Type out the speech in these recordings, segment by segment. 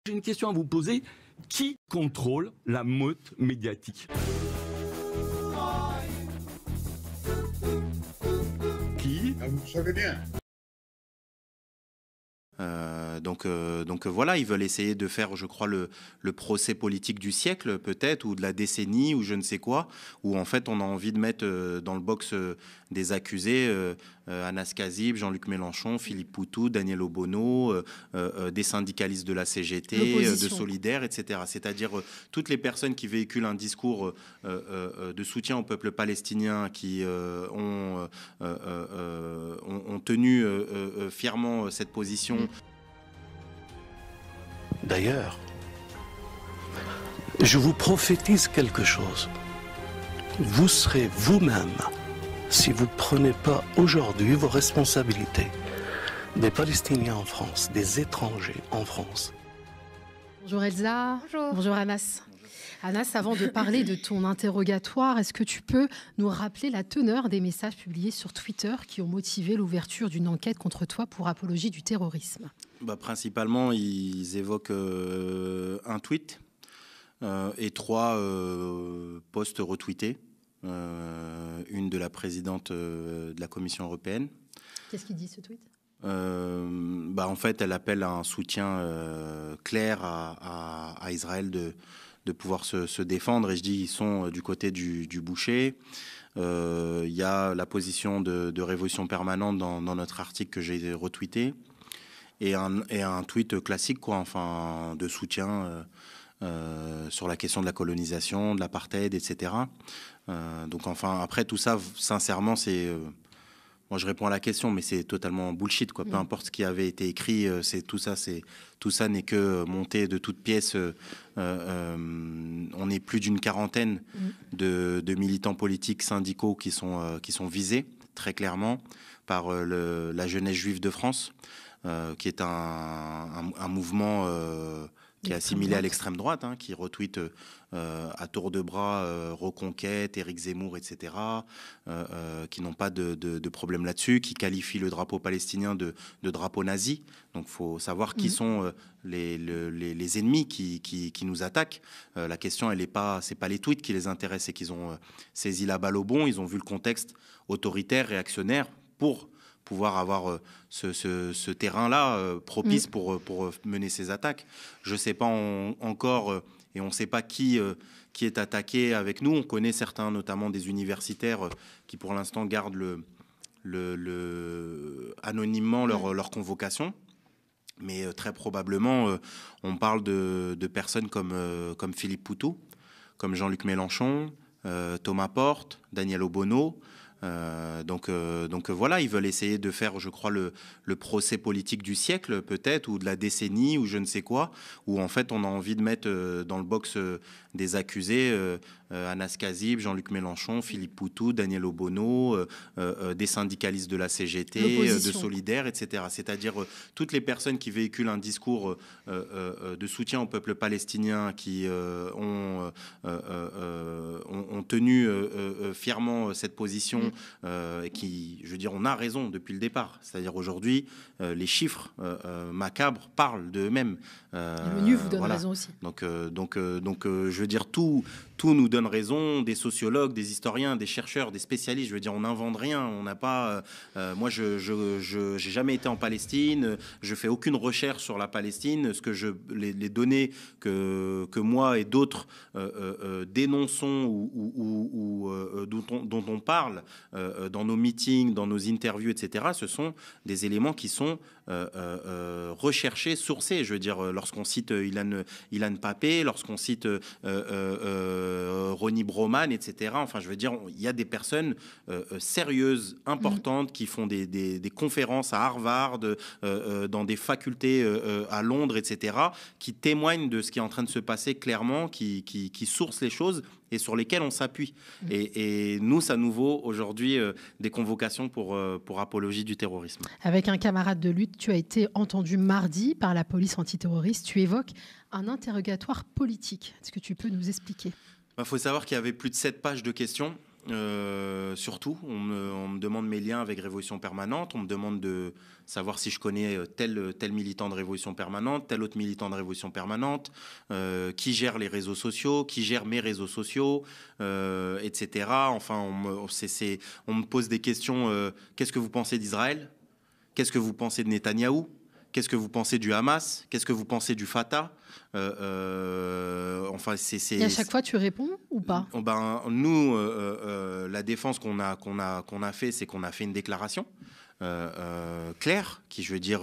J'ai une question à vous poser. Qui contrôle la meute médiatique? Qui? Vous le savez bien. Donc voilà, ils veulent essayer de faire, je crois, le procès politique du siècle, peut-être, ou de la décennie, ou je ne sais quoi, où en fait on a envie de mettre dans le box des accusés Anas Kazib, Jean-Luc Mélenchon, Philippe Poutou, Daniel Obono, des syndicalistes de la CGT, de Solidaire, etc. C'est-à-dire toutes les personnes qui véhiculent un discours de soutien au peuple palestinien, qui ont tenu fièrement cette position. D'ailleurs, je vous prophétise quelque chose. Vous serez vous-même, si vous ne prenez pas aujourd'hui vos responsabilités, des Palestiniens en France, des étrangers en France. Bonjour Elsa. Bonjour. Bonjour Anas. Anas, avant de parler de ton interrogatoire, est-ce que tu peux nous rappeler la teneur des messages publiés sur Twitter qui ont motivé l'ouverture d'une enquête contre toi pour apologie du terrorisme? Principalement, ils évoquent un tweet et 3 posts retweetés. Une de la présidente de la Commission européenne. Qu'est-ce qu'il dit ce tweet? En fait, elle appelle à un soutien clair à Israël de pouvoir se défendre. Et je dis, ils sont du côté du boucher. Il y a la position de Révolution Permanente dans notre article que j'ai retweeté. Et un tweet classique, quoi, enfin, de soutien sur la question de la colonisation, de l'apartheid, etc. Donc, enfin, après, tout ça, sincèrement, c'est... moi, je réponds à la question, mais c'est totalement bullshit, quoi. Peu importe ce qui avait été écrit, tout ça n'est que monté de toutes pièces. On est plus d'une quarantaine de militants politiques, syndicaux qui sont visés, très clairement, par la jeunesse juive de France. Qui est un mouvement qui est assimilé à l'extrême droite, hein, qui retweet à tour de bras Reconquête, Éric Zemmour, etc., qui n'ont pas de problème là-dessus, qui qualifient le drapeau palestinien de drapeau nazi. Donc il faut savoir qui sont les ennemis qui nous attaquent. La question, c'est pas les tweets qui les intéressent, c'est qu'ils ont saisi la balle au bon, ils ont vu le contexte autoritaire, réactionnaire, pour pouvoir avoir ce terrain-là propice pour mener ces attaques. Je ne sais pas encore, et on ne sait pas qui est attaqué avec nous. On connaît certains, notamment des universitaires, qui pour l'instant gardent anonymement leur convocation. Mais très probablement, on parle de personnes comme Philippe Poutou, comme Jean-Luc Mélenchon, Thomas Porte, Daniel Obono. Donc voilà, ils veulent essayer de faire, je crois, le procès politique du siècle, peut-être, ou de la décennie, ou je ne sais quoi, où en fait on a envie de mettre dans le box des accusés Anas Kazib, Jean-Luc Mélenchon, Philippe Poutou, Daniel Obono, des syndicalistes de la CGT, de Solidaire, etc. C'est-à-dire toutes les personnes qui véhiculent un discours de soutien au peuple palestinien, qui ont tenu fièrement cette position, et qui, je veux dire, on a raison depuis le départ. C'est-à-dire aujourd'hui, les chiffres macabres parlent d'eux-mêmes. L'ONU vous donne raison aussi. Donc, je veux dire, tout nous donne raison, des sociologues, des historiens, des chercheurs, des spécialistes. Je veux dire, on n'invente rien. On n'a pas. Moi, j'ai jamais été en Palestine. Je fais aucune recherche sur la Palestine. Les données que moi et d'autres dénonçons ou dont on parle dans nos meetings, dans nos interviews, etc. Ce sont des éléments qui sont recherchés, sourcés. Je veux dire, lorsqu'on cite Ilan Pappé, lorsqu'on cite Ronnie Broman, etc. Enfin, je veux dire, il y a des personnes sérieuses, importantes, qui font des conférences à Harvard, dans des facultés à Londres, etc., qui témoignent de ce qui est en train de se passer clairement, qui sourcent les choses et sur lesquelles on s'appuie. Et nous, ça nous vaut aujourd'hui des convocations pour apologie du terrorisme. Avec un camarade de lutte, tu as été entendu mardi par la police antiterroriste. Tu évoques un interrogatoire politique. Est-ce que tu peux nous expliquer? Faut savoir qu'il y avait plus de 7 pages de questions. surtout, on me demande mes liens avec Révolution Permanente, on me demande de savoir si je connais tel militant de Révolution Permanente, tel autre militant de Révolution Permanente, qui gère les réseaux sociaux, qui gère mes réseaux sociaux, etc. Enfin, on me pose des questions, qu'est-ce que vous pensez d'Israël? Qu'est-ce que vous pensez de Netanyahou? Qu'est-ce que vous pensez du Hamas? Qu'est-ce que vous pensez du Fatah? Enfin, Et à chaque fois, tu réponds ou pas? Nous, la défense qu'on a fait, c'est qu'on a fait une déclaration claire, qui, je veux dire,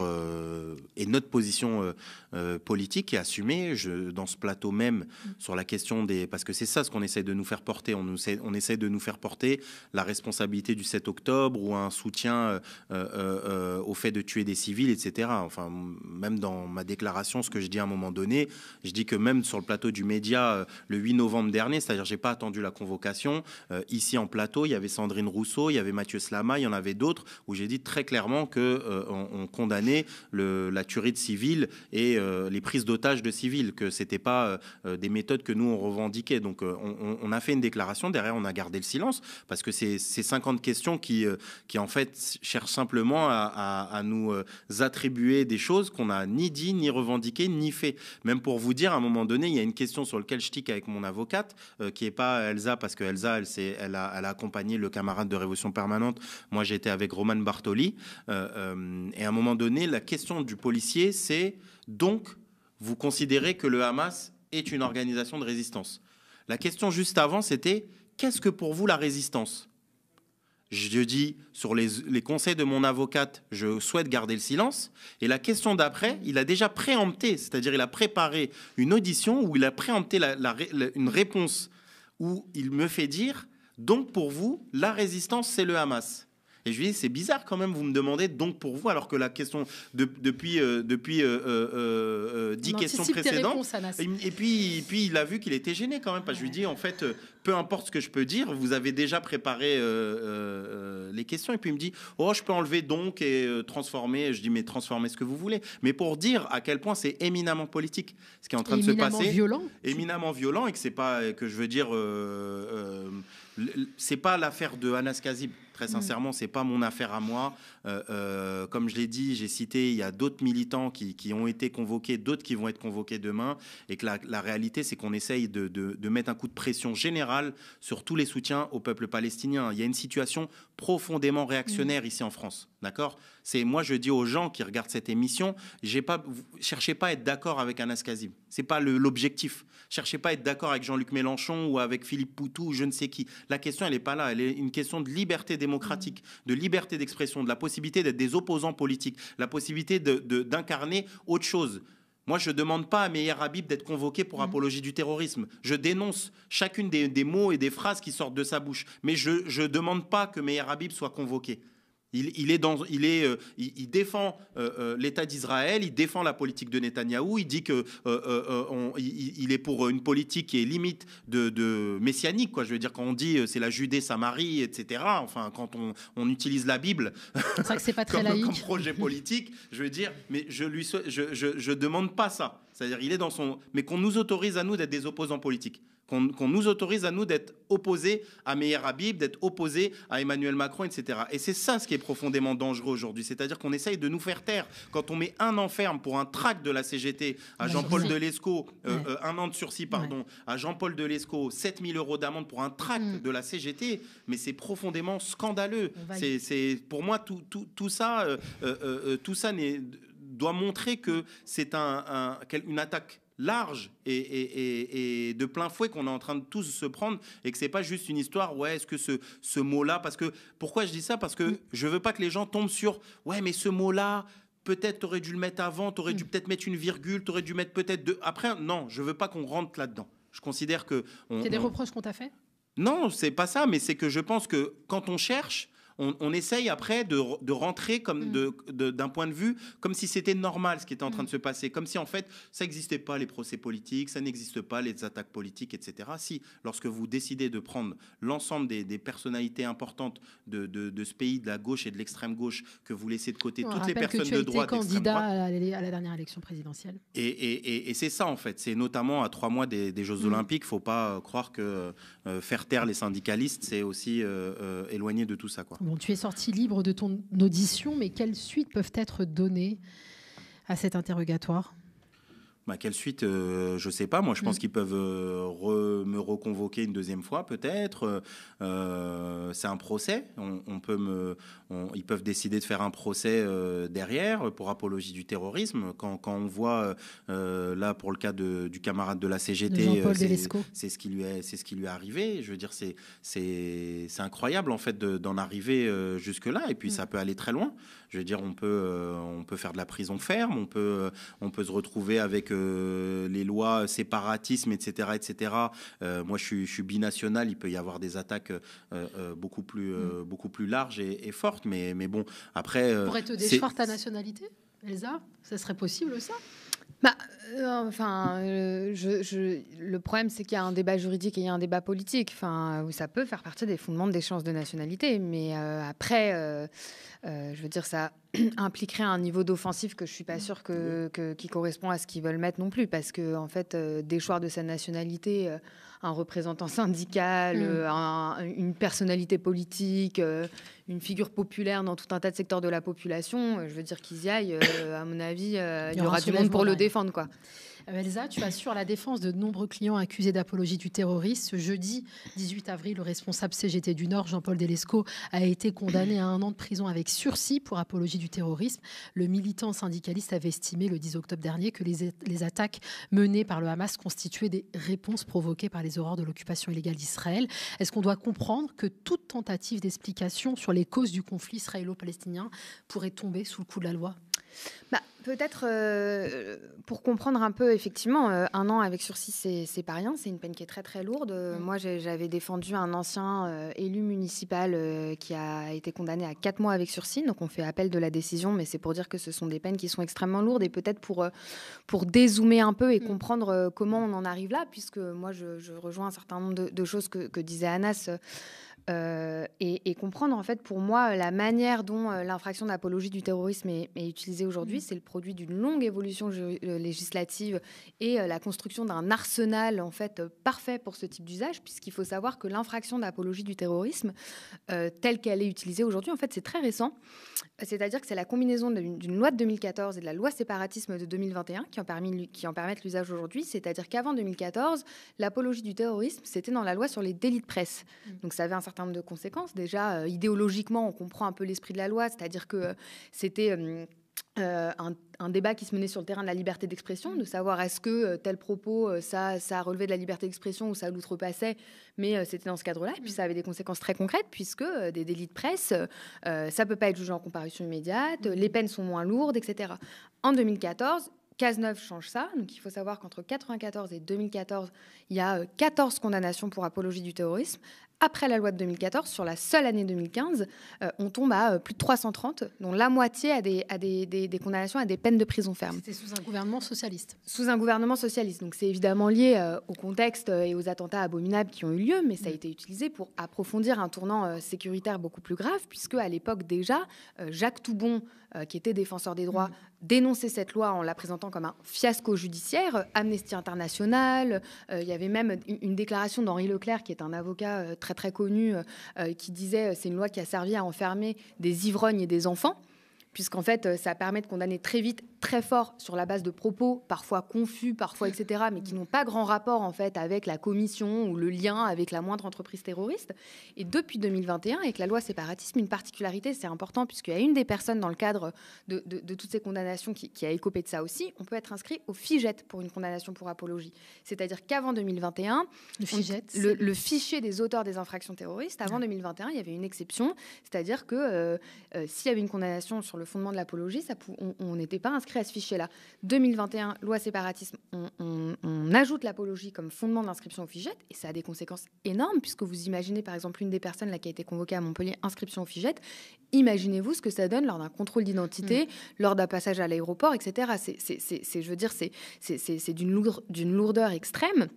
est notre position politique et assumée. Dans ce plateau même, sur la question des... Parce que c'est ça ce qu'on essaie de nous faire porter. On essaie de nous faire porter la responsabilité du 7 octobre ou un soutien au fait de tuer des civils, etc. Enfin, même dans ma déclaration, ce que je dis à un moment donné, je dis que même sur le plateau du Média, le 8 novembre dernier, c'est-à-dire j'ai pas attendu la convocation, ici en plateau, il y avait Sandrine Rousseau, il y avait Mathieu Slama, il y en avait d'autres, où j'ai dit très clairement qu'on condamnait la tuerie de civils et les prises d'otages de civils, que c'était pas des méthodes que nous on revendiquait. Donc on a fait une déclaration, derrière on a gardé le silence, parce que c'est 50 questions qui en fait cherchent simplement à nous attribuer des choses qu'on n'a ni dit, ni revendiqué, ni fait. Même pour vous dire, à un moment donné, il y a une question sur laquelle je tique avec mon avocate, qui n'est pas Elsa, parce que Elsa, elle a accompagné le camarade de Révolution Permanente. Moi, j'étais avec Roman Bartoli. Et à un moment donné, la question du policier, c'est donc, vous considérez que le Hamas est une organisation de résistance? La question juste avant, c'était, qu'est-ce que pour vous la résistance? Je dis, sur les conseils de mon avocate, je souhaite garder le silence. Et la question d'après, il a déjà préempté, c'est-à-dire il a préparé une audition où il a préempté une réponse où il me fait dire, donc pour vous, la résistance, c'est le Hamas. Et je lui dis, c'est bizarre quand même, vous me demandez donc pour vous, alors que la question depuis 10 questions précédentes. Et puis il a vu qu'il était gêné quand même, parce que je lui dis, en fait, peu importe ce que je peux dire, vous avez déjà préparé les questions. Et puis il me dit, oh, je peux enlever donc et transformer. Je dis, mais transformez ce que vous voulez. Mais pour dire à quel point c'est éminemment politique, ce qui est en train de se passer. Éminemment violent, et que c'est pas, que je veux dire, c'est pas l'affaire de Anas Kazib. Très sincèrement, c'est pas mon affaire à moi. Comme je l'ai dit, j'ai cité, il y a d'autres militants qui ont été convoqués, d'autres qui vont être convoqués demain, et que la réalité, c'est qu'on essaye de mettre un coup de pression générale sur tous les soutiens au peuple palestinien. Il y a une situation profondément réactionnaire ici en France, d'accord? Moi, je dis aux gens qui regardent cette émission, cherchez pas à être d'accord avec Anas Kazib. C'est pas l'objectif. Cherchez pas à être d'accord avec Jean-Luc Mélenchon ou avec Philippe Poutou ou je ne sais qui. La question, elle n'est pas là. Elle est une question de liberté démocratique, de liberté d'expression, de la possibilité d'être des opposants politiques, la possibilité d'incarner autre chose. Moi, je ne demande pas à Meir Habib d'être convoqué pour apologie du terrorisme. Je dénonce chacune des mots et des phrases qui sortent de sa bouche. Mais je ne demande pas que Meir Habib soit convoqué. Il défend l'État d'Israël, il défend la politique de Netanyahou, il dit que il est pour une politique qui est limite de messianique, quoi. Je veux dire, quand on dit c'est la Judée-Samarie, etc. Enfin, quand on utilise la Bible c'est vrai que c'est pas très laïque comme projet politique, je veux dire, mais je demande pas ça. C'est-à-dire, il est dans son, mais qu'on nous autorise à nous d'être des opposants politiques. Qu'on nous autorise à nous d'être opposés à Meir Habib, d'être opposés à Emmanuel Macron, etc. Et c'est ça ce qui est profondément dangereux aujourd'hui. C'est-à-dire qu'on essaye de nous faire taire. Quand on met 1 an ferme pour un tract de la CGT à Jean-Paul Delesco, 1 an de sursis, pardon, à Jean-Paul Delesco, 7 000 € d'amende pour un tract de la CGT, mais c'est profondément scandaleux. Pour moi, tout ça doit montrer que c'est une attaque large et de plein fouet qu'on est en train de tous se prendre, et que c'est pas juste une histoire, ouais, est-ce que ce mot-là, parce que, pourquoi je dis ça? Parce que je veux pas que les gens tombent sur, ouais, mais ce mot-là, peut-être t'aurais dû le mettre avant, t'aurais dû peut-être mettre une virgule, t'aurais dû mettre peut-être deux. Après, non, je veux pas qu'on rentre là-dedans. Je considère que... Il y a des reproches qu'on t'a fait? Non, c'est pas ça, mais c'est que je pense que quand on cherche, On essaye après de rentrer comme d'un point de vue comme si c'était normal ce qui était en train de se passer, comme si en fait ça n'existait pas les procès politiques, ça n'existe pas les attaques politiques, etc. Si, lorsque vous décidez de prendre l'ensemble des personnalités importantes de ce pays, de la gauche et de l'extrême gauche, que vous laissez de côté toutes les personnes de droite, candidat à la dernière élection présidentielle. Et c'est ça en fait, c'est notamment à 3 mois des Jeux Olympiques. Faut pas croire que faire taire les syndicalistes, c'est aussi éloigné de tout ça, quoi. Bon, tu es sorti libre de ton audition, mais quelles suites peuvent être données à cet interrogatoire ? Quelle suite, je sais pas. Moi, je pense qu'ils peuvent me reconvoquer une deuxième fois, peut-être. C'est un procès. Ils peuvent décider de faire un procès derrière pour apologie du terrorisme. Quand on voit là pour le cas du camarade de la CGT, c'est ce qui lui est arrivé. Je veux dire, c'est incroyable en fait d'en arriver jusque là. Et puis ça peut aller très loin. Je veux dire, on peut faire de la prison ferme. On peut se retrouver avec les lois séparatisme, etc., etc. Moi, je suis binational. Il peut y avoir des attaques beaucoup plus larges et fortes. Mais bon, après... Pourrait te déchoir ta nationalité, Elsa ? Ça serait possible, ça ? Le problème, c'est qu'il y a un débat juridique et il y a un débat politique. Enfin, ça peut faire partie des fondements de l'échange de nationalité, mais après, je veux dire, ça impliquerait un niveau d'offensif que je suis pas sûre qui correspond à ce qu'ils veulent mettre non plus, parce que en fait, déchoir de sa nationalité un représentant syndical, une personnalité politique, une figure populaire dans tout un tas de secteurs de la population, je veux dire qu'ils y aillent, à mon avis, il y aura du monde pour le défendre, quoi. Elsa, tu assures la défense de nombreux clients accusés d'apologie du terrorisme. Ce jeudi 18 avril, le responsable CGT du Nord, Jean-Paul Delesco, a été condamné à 1 an de prison avec sursis pour apologie du terrorisme. Le militant syndicaliste avait estimé le 10 octobre dernier que les attaques menées par le Hamas constituaient des réponses provoquées par les horreurs de l'occupation illégale d'Israël. Est-ce qu'on doit comprendre que toute tentative d'explication sur les causes du conflit israélo-palestinien pourrait tomber sous le coup de la loi ? Peut-être pour comprendre un peu, effectivement, 1 an avec sursis, c'est pas rien. C'est une peine qui est très très lourde. Moi, j'avais défendu un ancien élu municipal qui a été condamné à 4 mois avec sursis. Donc on fait appel de la décision, mais c'est pour dire que ce sont des peines qui sont extrêmement lourdes. Et peut-être pour dézoomer un peu et comprendre comment on en arrive là, puisque moi je rejoins un certain nombre de choses que disait Anas. Et comprendre, en fait, pour moi, la manière dont l'infraction d'apologie du terrorisme est utilisée aujourd'hui, c'est le produit d'une longue évolution législative et la construction d'un arsenal, en fait, parfait pour ce type d'usage, puisqu'il faut savoir que l'infraction d'apologie du terrorisme, telle qu'elle est utilisée aujourd'hui, en fait, c'est très récent. C'est-à-dire que c'est la combinaison d'une loi de 2014 et de la loi séparatisme de 2021 qui en permettent l'usage aujourd'hui. C'est-à-dire qu'avant 2014, l'apologie du terrorisme, c'était dans la loi sur les délits de presse. Donc ça avait un certain nombre de conséquences. Déjà, idéologiquement, on comprend un peu l'esprit de la loi, c'est-à-dire que c'était un débat qui se menait sur le terrain de la liberté d'expression, de savoir est-ce que tel propos, ça relevait de la liberté d'expression ou ça l'outrepassait, mais c'était dans ce cadre-là. Et puis ça avait des conséquences très concrètes, puisque des délits de presse, ça ne peut pas être jugé en comparution immédiate, les peines sont moins lourdes, etc. En 2014, Cazeneuve change ça. Donc il faut savoir qu'entre 1994 et 2014, il y a 14 condamnations pour apologie du terrorisme. Après la loi de 2014, sur la seule année 2015, on tombe à plus de 330, dont la moitié à des condamnations à des peines de prison ferme. C'était sous un gouvernement socialiste. Sous un gouvernement socialiste. Donc c'est évidemment lié au contexte et aux attentats abominables qui ont eu lieu, mais ça a été utilisé pour approfondir un tournant sécuritaire beaucoup plus grave, puisque à l'époque déjà, Jacques Toubon, qui était défenseur des droits, dénonçait cette loi en la présentant comme un fiasco judiciaire. Amnesty International, il y avait même une déclaration d'Henri Leclerc, qui est un avocat très très connu, qui disait c'est une loi qui a servi à enfermer des ivrognes et des enfants, puisqu'en fait ça permet de condamner très vite, très fort, sur la base de propos parfois confus, parfois etc., mais qui n'ont pas grand rapport en fait avec la commission ou le lien avec la moindre entreprise terroriste. Et depuis 2021, avec la loi séparatisme, une particularité, c'est important, puisqu'il y a une des personnes dans le cadre de toutes ces condamnations qui a écopé de ça aussi, on peut être inscrit au FIGET pour une condamnation pour apologie. C'est-à-dire qu'avant 2021, le fichier des auteurs des infractions terroristes, avant 2021, il y avait une exception, c'est-à-dire que s'il y avait une condamnation sur le fondement de l'apologie, on n'était pas inscrit inscrit à ce fichier-là. 2021, loi séparatisme, on ajoute l'apologie comme fondement de l'inscription au FIJET, et ça a des conséquences énormes, puisque vous imaginez par exemple une des personnes là, qui a été convoquée à Montpellier, inscription au FIJET, imaginez-vous ce que ça donne lors d'un contrôle d'identité, lors d'un passage à l'aéroport, etc. Je veux dire, c'est d'une lourdeur extrême.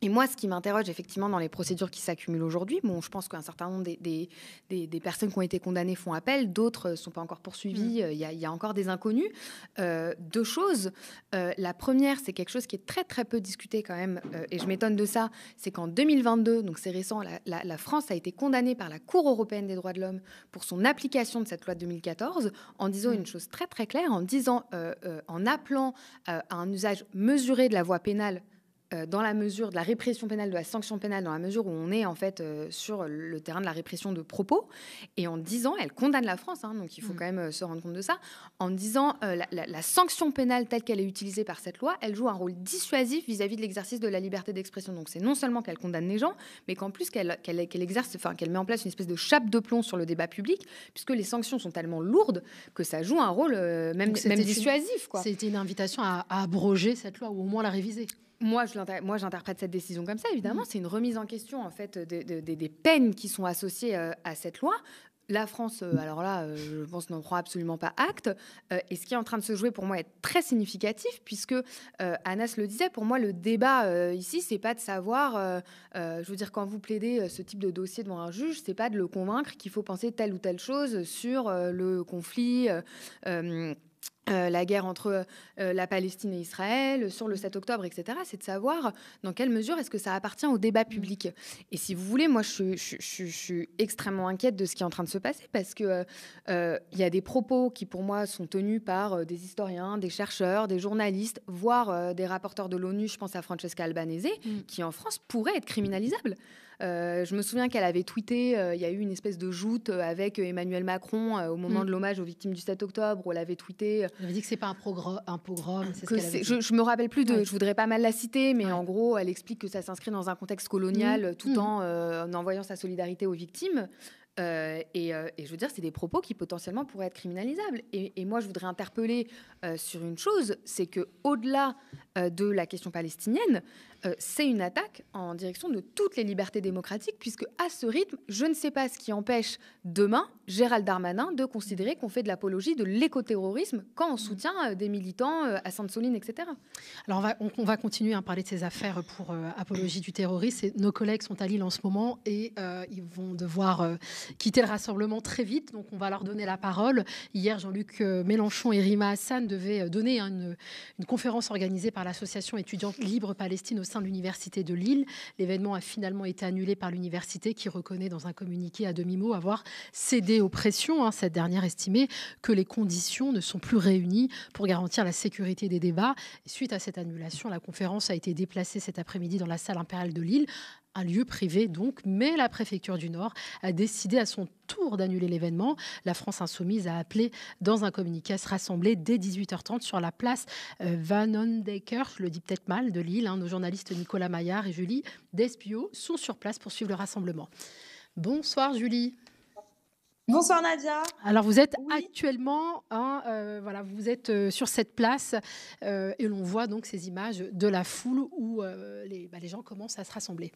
Et moi, ce qui m'interroge effectivement dans les procédures qui s'accumulent aujourd'hui, bon, je pense qu'un certain nombre des personnes qui ont été condamnées font appel, d'autres ne sont pas encore poursuivies, il y a encore des inconnus. Deux choses. La première, c'est quelque chose qui est très très peu discuté quand même, et je m'étonne de ça, c'est qu'en 2022, donc c'est récent, la France a été condamnée par la Cour européenne des droits de l'homme pour son application de cette loi de 2014, en disant une chose très très claire, en appelant à un usage mesuré de la voie pénale, dans la mesure de la répression pénale, de la sanction pénale, dans la mesure où on est en fait sur le terrain de la répression de propos, et en disant, elle condamne la France, donc il faut quand même se rendre compte de ça, en disant la sanction pénale telle qu'elle est utilisée par cette loi, elle joue un rôle dissuasif vis-à-vis de l'exercice de la liberté d'expression. Donc c'est non seulement qu'elle condamne les gens, mais qu'en plus qu'elle met en place une espèce de chape de plomb sur le débat public, puisque les sanctions sont tellement lourdes que ça joue un rôle même dissuasif, quoi. C'était une invitation à abroger cette loi, ou au moins la réviser. Moi, j'interprète cette décision comme ça, évidemment. C'est une remise en question, en fait, des peines qui sont associées à cette loi. La France, alors là, je pense, n'en prend absolument pas acte. Et ce qui est en train de se jouer, pour moi, est très significatif, puisque Anas le disait, pour moi, le débat ici, c'est pas de savoir, je veux dire, quand vous plaidez ce type de dossier devant un juge, c'est pas de le convaincre qu'il faut penser telle ou telle chose sur le conflit, la guerre entre la Palestine et Israël, sur le 7 octobre, etc. C'est de savoir dans quelle mesure est-ce que ça appartient au débat public. Et si vous voulez, moi, je suis extrêmement inquiète de ce qui est en train de se passer, parce qu'il y a des propos qui, pour moi, sont tenus par des historiens, des chercheurs, des journalistes, voire des rapporteurs de l'ONU, je pense à Francesca Albanese, qui, en France, pourraient être criminalisables. Je me souviens qu'elle avait tweeté, il y a eu une espèce de joute avec Emmanuel Macron au moment de l'hommage aux victimes du 7 octobre, où elle avait tweeté... Elle avait dit que c'est pas un pogrom, c'est ce qu'elle avait dit. Je me rappelle plus je voudrais pas mal la citer, mais en gros, elle explique que ça s'inscrit dans un contexte colonial, tout en envoyant sa solidarité aux victimes. Et je veux dire, c'est des propos qui potentiellement pourraient être criminalisables. Et moi, je voudrais interpeller sur une chose, c'est qu'au-delà de la question palestinienne, c'est une attaque en direction de toutes les libertés démocratiques, puisque à ce rythme, je ne sais pas ce qui empêche demain Gérald Darmanin de considérer qu'on fait de l'apologie de l'écoterrorisme quand on soutient des militants à Sainte-Soline, etc. Alors on va continuer à parler de ces affaires pour apologie du terrorisme. Et nos collègues sont à Lille en ce moment et ils vont devoir quitter le rassemblement très vite, donc on va leur donner la parole. Hier, Jean-Luc Mélenchon et Rima Hassan devaient donner une conférence organisée par l'association étudiante Libre Palestine au sein de l'université de Lille. L'événement a finalement été annulé par l'université qui reconnaît dans un communiqué à demi-mot avoir cédé aux pressions. Cette dernière estimait que les conditions ne sont plus réunies pour garantir la sécurité des débats. Et suite à cette annulation, la conférence a été déplacée cet après-midi dans la salle impériale de Lille, un lieu privé donc, mais la préfecture du Nord a décidé à son tour d'annuler l'événement. La France Insoumise a appelé dans un communiqué à se rassembler dès 18h30 sur la place Van Ondeker, je le dis peut-être mal, de Lille. Nos journalistes Nicolas Maillard et Julie Despio sont sur place pour suivre le rassemblement. Bonsoir Julie. Bonsoir Nadia. Alors vous êtes actuellement, vous êtes sur cette place et l'on voit donc ces images de la foule où les gens commencent à se rassembler.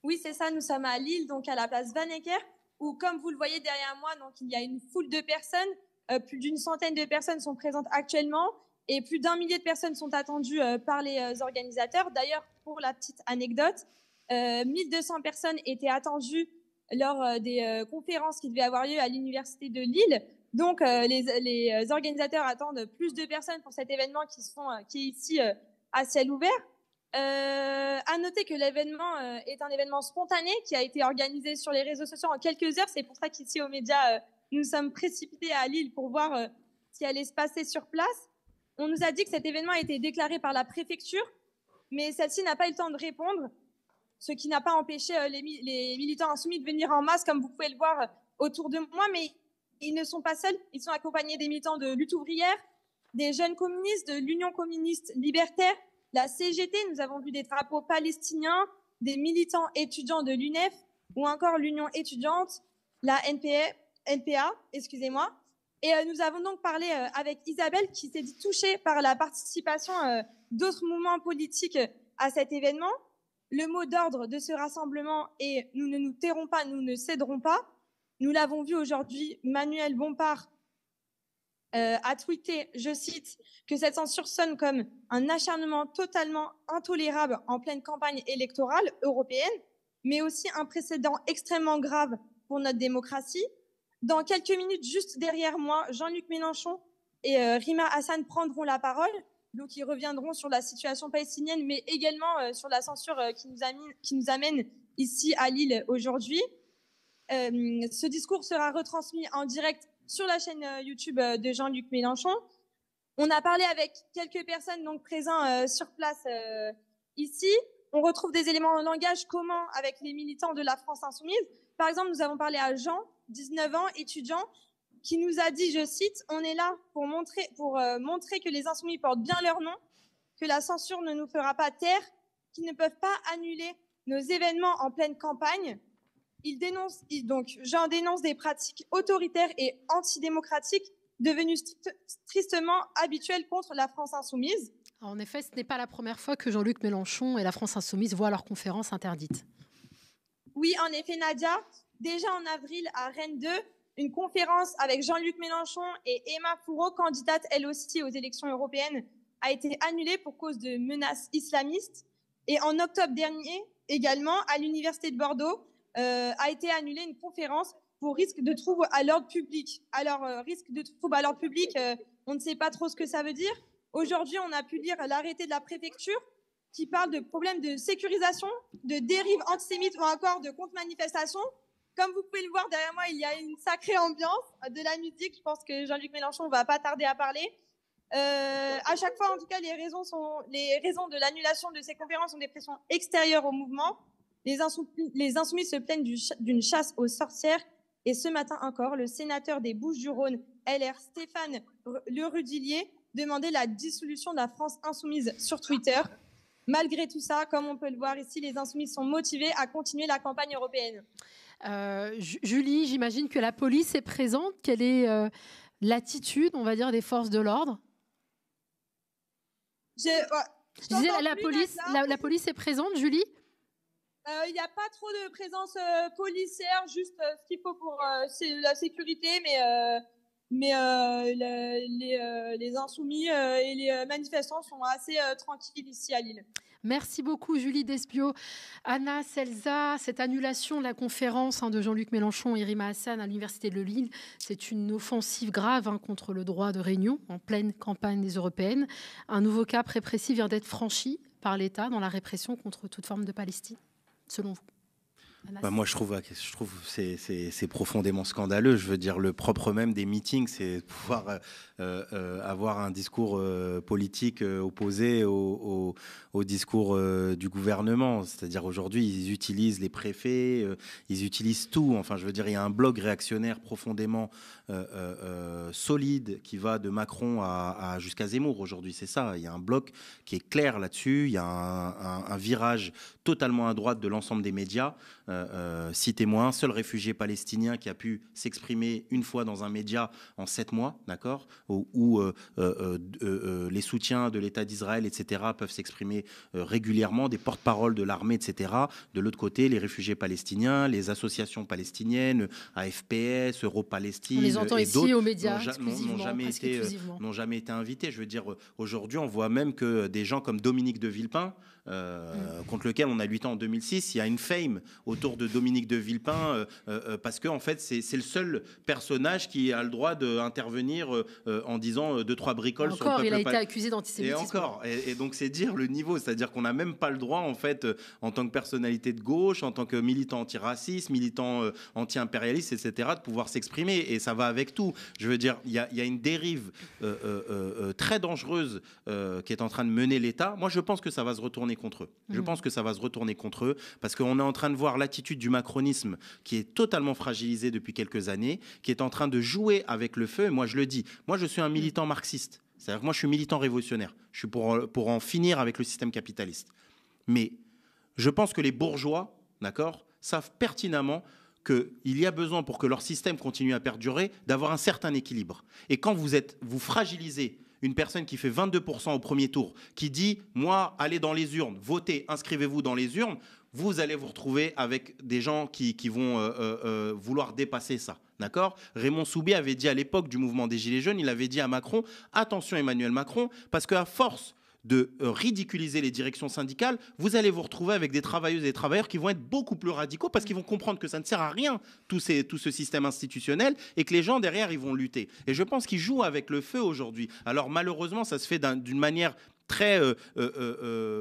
Oui, c'est ça, nous sommes à Lille, donc à la place Van Ecker, où comme vous le voyez derrière moi, donc il y a une foule de personnes, plus d'une centaine de personnes sont présentes actuellement et plus d'1 millier de personnes sont attendues par les organisateurs. D'ailleurs, pour la petite anecdote, 1200 personnes étaient attendues lors des conférences qui devaient avoir lieu à l'université de Lille. Donc, les organisateurs attendent plus de personnes pour cet événement qui est ici à ciel ouvert. À noter que l'événement est un événement spontané qui a été organisé sur les réseaux sociaux en quelques heures. C'est pour ça qu'ici aux médias, nous sommes précipités à Lille pour voir ce qui allait se passer sur place. On nous a dit que cet événement a été déclaré par la préfecture, mais celle-ci n'a pas eu le temps de répondre, ce qui n'a pas empêché les militants insoumis de venir en masse, comme vous pouvez le voir autour de moi. Mais ils ne sont pas seuls, ils sont accompagnés des militants de lutte ouvrière, des jeunes communistes, de l'Union communiste libertaire, la CGT, nous avons vu des drapeaux palestiniens, des militants étudiants de l'UNEF ou encore l'Union étudiante, la NPA, Et nous avons donc parlé avec Isabelle, qui s'est dit touchée par la participation d'autres mouvements politiques à cet événement. Le mot d'ordre de ce rassemblement est « Nous ne nous tairons pas, nous ne céderons pas ». Nous l'avons vu aujourd'hui, Manuel Bompard a tweeté, je cite, que cette censure sonne comme un acharnement totalement intolérable en pleine campagne électorale européenne, mais aussi un précédent extrêmement grave pour notre démocratie. Dans quelques minutes, juste derrière moi, Jean-Luc Mélenchon et Rima Hassan prendront la parole. Donc, ils reviendront sur la situation palestinienne, mais également sur la censure qui nous amène ici à Lille aujourd'hui. Ce discours sera retransmis en direct sur la chaîne YouTube de Jean-Luc Mélenchon. On a parlé avec quelques personnes donc présents sur place ici. On retrouve des éléments en langage commun avec les militants de la France insoumise. Par exemple, nous avons parlé à Jean, 19 ans, étudiant, qui nous a dit, je cite, « On est là pour montrer que les insoumis portent bien leur nom, que la censure ne nous fera pas taire, qu'ils ne peuvent pas annuler nos événements en pleine campagne. » Jean dénonce des pratiques autoritaires et antidémocratiques devenues tristement habituelles contre la France insoumise. En effet, ce n'est pas la première fois que Jean-Luc Mélenchon et la France insoumise voient leur conférence interdite. Oui, en effet, Nadia. Déjà en avril, à Rennes 2, une conférence avec Jean-Luc Mélenchon et Emma Fourreau, candidate elle aussi aux élections européennes, a été annulée pour cause de menaces islamistes. Et en octobre dernier, également, à l'Université de Bordeaux, a été annulée une conférence pour risque de trouble à l'ordre public. Alors, risque de trouble à l'ordre public, on ne sait pas trop ce que ça veut dire. Aujourd'hui, on a pu lire l'arrêté de la préfecture qui parle de problèmes de sécurisation, de dérives antisémites ou encore de contre-manifestations. Comme vous pouvez le voir derrière moi, il y a une sacrée ambiance, de la musique. Je pense que Jean-Luc Mélenchon ne va pas tarder à parler. À chaque fois, en tout cas, les raisons de l'annulation de ces conférences sont des pressions extérieures au mouvement. Les insoumis se plaignent d'une chasse aux sorcières. Et ce matin encore, le sénateur des Bouches-du-Rhône, LR Stéphane Le Rudulier, demandait la dissolution de la France insoumise sur Twitter. Malgré tout ça, comme on peut le voir ici, les insoumis sont motivés à continuer la campagne européenne. Julie, j'imagine que la police est présente. Quelle est l'attitude, on va dire, des forces de l'ordre? La police est présente, Julie? Il n'y a pas trop de présence policière, juste ce qu'il faut pour la sécurité, mais les insoumis et les manifestants sont assez tranquilles ici à Lille. Merci beaucoup Julie Desbiot. Anna Selza, cette annulation de la conférence de Jean-Luc Mélenchon et Rima Hassan à l'Université de Lille, c'est une offensive grave contre le droit de réunion en pleine campagne des européennes. Un nouveau cap répressif vient d'être franchi par l'État dans la répression contre toute forme de Palestine, selon vous? Moi, je trouve c'est profondément scandaleux. Je veux dire, le propre même des meetings, c'est pouvoir avoir un discours politique opposé au discours du gouvernement. C'est-à-dire, aujourd'hui, ils utilisent les préfets, ils utilisent tout. Enfin, je veux dire, il y a un bloc réactionnaire profondément solide qui va de Macron jusqu'à Zemmour aujourd'hui. C'est ça. Il y a un bloc qui est clair là-dessus. Il y a un virage totalement à droite de l'ensemble des médias. Citez-moi un seul réfugié palestinien qui a pu s'exprimer une fois dans un média en 7 mois, d'accord, où les soutiens de l'État d'Israël, etc., peuvent s'exprimer régulièrement, des porte-paroles de l'armée, etc. De l'autre côté, les réfugiés palestiniens, les associations palestiniennes, AFPS, Euro-Palestine, on les entend et ici aux médias n'ont jamais été invités. Je veux dire, aujourd'hui, on voit même que des gens comme Dominique de Villepin, contre lequel on a lutté en 2006, il y a une fame autour de Dominique de Villepin parce que en fait c'est le seul personnage qui a le droit d'intervenir en disant 2-3 bricoles sur le peuple. Il a été accusé d'antisémitisme. Et encore, et donc c'est dire le niveau, c'est-à-dire qu'on n'a même pas le droit en fait en tant que personnalité de gauche, en tant que militant antiraciste, militant anti-impérialiste, etc., de pouvoir s'exprimer, et ça va avec tout. Je veux dire, il y a une dérive très dangereuse qui est en train de mener l'État. Moi, je pense que ça va se retourner contre eux. Je pense que ça va se retourner contre eux parce qu'on est en train de voir l'attitude du macronisme qui est totalement fragilisée depuis quelques années, qui est en train de jouer avec le feu. Et moi, je le dis, moi, je suis un militant marxiste. C'est-à-dire que moi, je suis militant révolutionnaire. Je suis pour en finir avec le système capitaliste. Mais je pense que les bourgeois, d'accord, savent pertinemment qu'il y a besoin, pour que leur système continue à perdurer, d'avoir un certain équilibre. Et quand vous fragilisez une personne qui fait 22% au premier tour, qui dit « moi, allez dans les urnes, votez, inscrivez-vous dans les urnes », vous allez vous retrouver avec des gens qui vont vouloir dépasser ça. D'accord ? Raymond Soubie avait dit à l'époque du mouvement des Gilets jaunes, il avait dit à Macron « attention Emmanuel Macron, parce qu'à force de ridiculiser les directions syndicales, vous allez vous retrouver avec des travailleuses et des travailleurs qui vont être beaucoup plus radicaux parce qu'ils vont comprendre que ça ne sert à rien, tout ce système institutionnel, et que les gens derrière, ils vont lutter. » Et je pense qu'ils jouent avec le feu aujourd'hui. Alors malheureusement, ça se fait d'une manière très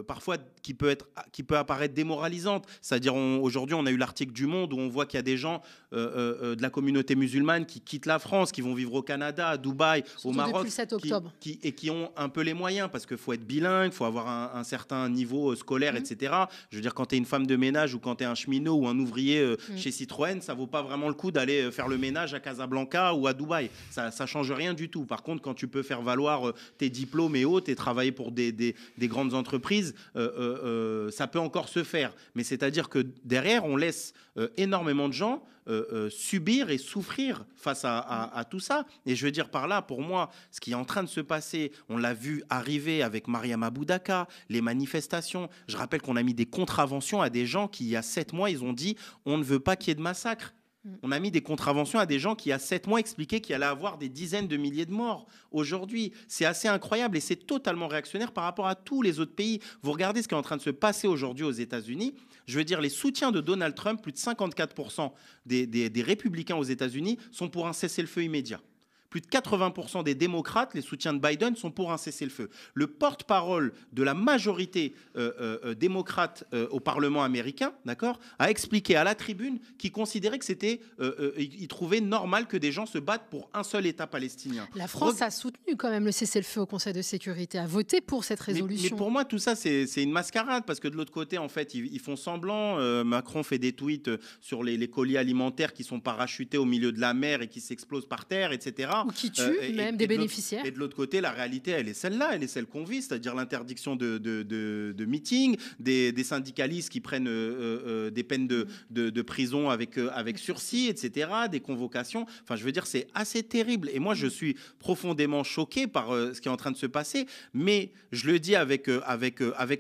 parfois qui peut apparaître démoralisante. C'est-à-dire aujourd'hui on a eu l'article du Monde où on voit qu'il y a des gens de la communauté musulmane qui quittent la France, qui vont vivre au Canada, à Dubaï, au Maroc, depuis le 7 octobre. Qui ont un peu les moyens, parce qu'il faut être bilingue, il faut avoir un certain niveau scolaire, etc. Je veux dire, quand tu es une femme de ménage ou quand tu es un cheminot ou un ouvrier chez Citroën, ça vaut pas vraiment le coup d'aller faire le ménage à Casablanca ou à Dubaï. Ça change rien du tout. Par contre, quand tu peux faire valoir tes diplômes et autres et travailler pour des grandes entreprises, ça peut encore se faire. Mais c'est-à-dire que derrière, on laisse énormément de gens subir et souffrir face à tout ça. Et je veux dire par là, pour moi, ce qui est en train de se passer, on l'a vu arriver avec Mariam Abou Daka, les manifestations. Je rappelle qu'on a mis des contraventions à des gens qui, il y a 7 mois, ils ont dit « on ne veut pas qu'il y ait de massacre ». On a mis des contraventions à des gens qui, il y a 7 mois, expliquaient qu'il allait avoir des dizaines de milliers de morts. Aujourd'hui, c'est assez incroyable et c'est totalement réactionnaire par rapport à tous les autres pays. Vous regardez ce qui est en train de se passer aujourd'hui aux États-Unis. Je veux dire, les soutiens de Donald Trump, plus de 54% des républicains aux États-Unis sont pour un cessez-le-feu immédiat. Plus de 80% des démocrates, les soutiens de Biden, sont pour un cessez-le-feu. Le porte-parole de la majorité démocrate au Parlement américain, d'accord, a expliqué à la tribune qu'il considérait que c'était, il trouvait normal que des gens se battent pour un seul État palestinien. La France a soutenu quand même le cessez-le-feu au Conseil de sécurité, a voté pour cette résolution. Mais pour moi, tout ça, c'est une mascarade, parce que de l'autre côté, en fait, ils font semblant. Macron fait des tweets sur les colis alimentaires qui sont parachutés au milieu de la mer et qui s'explosent par terre, etc. Ou qui tue même des bénéficiaires. Et de l'autre côté, la réalité, elle est celle-là, elle est celle qu'on vit, c'est-à-dire l'interdiction de meetings, des syndicalistes qui prennent des peines de prison avec sursis, etc., des convocations. Enfin, je veux dire, c'est assez terrible. Et moi, je suis profondément choqué par ce qui est en train de se passer, mais je le dis avec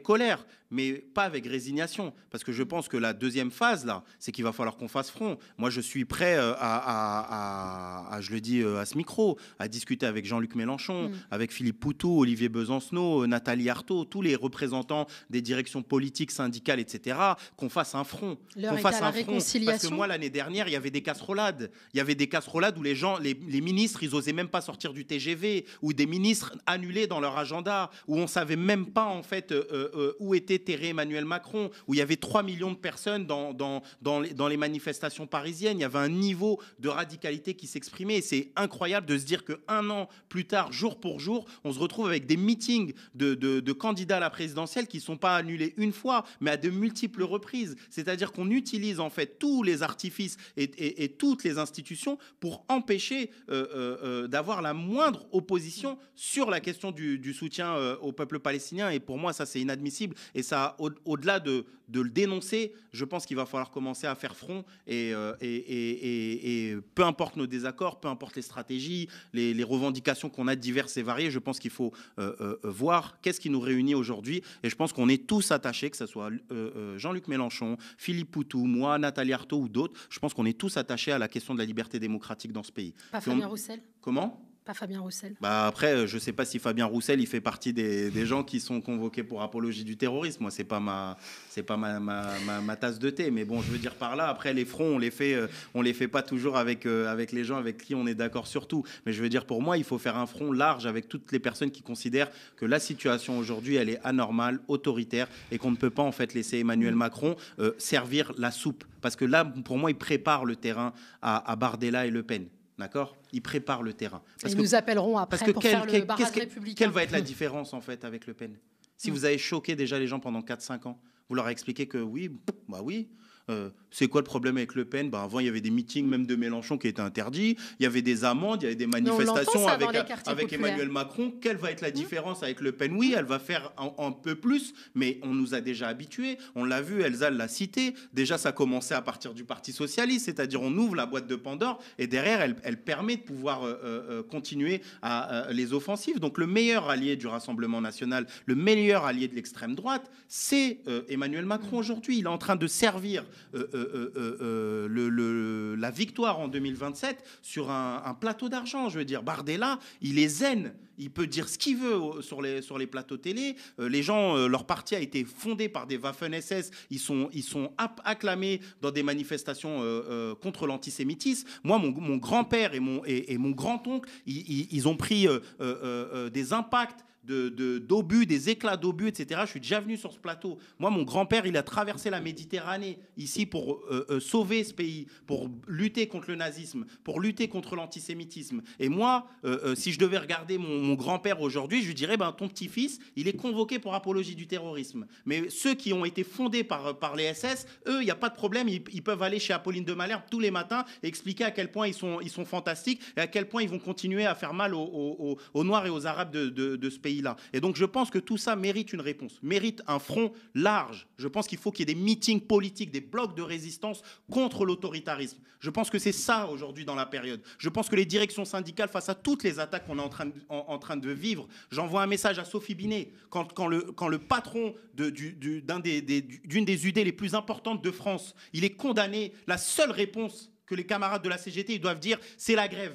colère, mais pas avec résignation, parce que je pense que la deuxième phase, là, c'est qu'il va falloir qu'on fasse front. Moi, je suis prêt je le dis à ce micro, à discuter avec Jean-Luc Mélenchon, avec Philippe Poutou, Olivier Besancenot, Nathalie Arthaud, tous les représentants des directions politiques, syndicales, etc., qu'on fasse un front. L'heure est à la réconciliation. Parce que moi, l'année dernière, il y avait des casserolades. Il y avait des casserolades où les gens, les ministres, ils osaient même pas sortir du TGV, ou des ministres annulés dans leur agenda, où on savait même pas, en fait, où était terré Emmanuel Macron, où il y avait 3 millions de personnes dans les manifestations parisiennes. Il y avait un niveau de radicalité qui s'exprimait. Et c'est incroyable de se dire qu'un an plus tard, jour pour jour, on se retrouve avec des meetings de candidats à la présidentielle qui ne sont pas annulés une fois, mais à de multiples reprises. C'est-à-dire qu'on utilise en fait tous les artifices et toutes les institutions pour empêcher d'avoir la moindre opposition sur la question du soutien au peuple palestinien. Et pour moi, ça, c'est inadmissible. Et ça, au-delà de le dénoncer, je pense qu'il va falloir commencer à faire front et peu importe nos désaccords, peu importe les stratégies, les revendications qu'on a diverses et variées, je pense qu'il faut voir qu'est-ce qui nous réunit aujourd'hui. Et je pense qu'on est tous attachés, que ce soit Jean-Luc Mélenchon, Philippe Poutou, moi, Nathalie Arthaud ou d'autres, je pense qu'on est tous attachés à la question de la liberté démocratique dans ce pays. Pas Fabien Roussel ? Comment ? Pas Fabien Roussel. Après, je ne sais pas si Fabien Roussel, il fait partie des gens qui sont convoqués pour apologie du terrorisme. Moi, c'est pas ma tasse de thé. Mais bon, je veux dire par là, après, les fronts, on les fait pas toujours avec les gens avec qui on est d'accord sur tout. Mais je veux dire, pour moi, il faut faire un front large avec toutes les personnes qui considèrent que la situation aujourd'hui, elle est anormale, autoritaire, et qu'on ne peut pas en fait laisser Emmanuel Macron servir la soupe. Parce que là, pour moi, il prépare le terrain à Bardella et Le Pen. D'accord ? Ils préparent le terrain. Parce que nous appellerons après pour faire le barrage républicain. Quelle va être la différence, en fait, avec Le Pen ? Si vous avez choqué déjà les gens pendant 4-5 ans, vous leur avez expliqué que oui, C'est quoi le problème avec Le Pen? Avant, il y avait des meetings, même de Mélenchon, qui étaient interdits. Il y avait des amendes, il y avait des manifestations avec Emmanuel Macron. Quelle va être la différence avec Le Pen? Oui, elle va faire un peu plus, mais on nous a déjà habitués. On l'a vu, Elsa l'a cité. Déjà, ça commençait à partir du Parti socialiste, c'est-à-dire on ouvre la boîte de Pandore et derrière, elle permet de pouvoir continuer les offensives. Donc, le meilleur allié du Rassemblement national, le meilleur allié de l'extrême droite, c'est Emmanuel Macron aujourd'hui. Il est en train de servir la victoire en 2027 sur un plateau d'argent. Je veux dire, Bardella, il est zen. Il peut dire ce qu'il veut sur les plateaux télé. Les gens, leur parti a été fondé par des Waffen-SS. Ils sont acclamés dans des manifestations contre l'antisémitisme. Moi, mon grand-père et mon grand-oncle, ils ont pris des impacts d'obus, des éclats d'obus, etc. Je suis déjà venu sur ce plateau. Moi, mon grand-père, il a traversé la Méditerranée ici pour sauver ce pays, pour lutter contre le nazisme, pour lutter contre l'antisémitisme. Et moi, si je devais regarder mon grand-père aujourd'hui, je lui dirais, ton petit-fils, il est convoqué pour apologie du terrorisme. Mais ceux qui ont été fondés par les SS, eux, il n'y a pas de problème. Ils peuvent aller chez Apolline de Malherbe tous les matins et expliquer à quel point ils sont fantastiques et à quel point ils vont continuer à faire mal aux Noirs et aux Arabes de ce pays. Et donc je pense que tout ça mérite une réponse, mérite un front large. Je pense qu'il faut qu'il y ait des meetings politiques, des blocs de résistance contre l'autoritarisme. Je pense que c'est ça aujourd'hui dans la période. Je pense que les directions syndicales, face à toutes les attaques qu'on est en train de vivre, j'envoie un message à Sophie Binet, quand le patron d'une des UD les plus importantes de France, il est condamné, la seule réponse que les camarades de la CGT ils doivent dire, c'est la grève.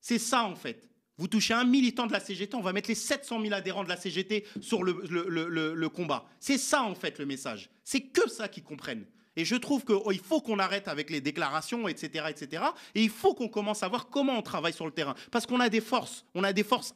C'est ça en fait. Vous touchez un militant de la CGT, on va mettre les 700 000 adhérents de la CGT sur le combat. C'est ça, en fait, le message. C'est que ça qu'ils comprennent. Et je trouve qu'il faut qu'on arrête avec les déclarations, etc., etc. Et il faut qu'on commence à voir comment on travaille sur le terrain. Parce qu'on a des forces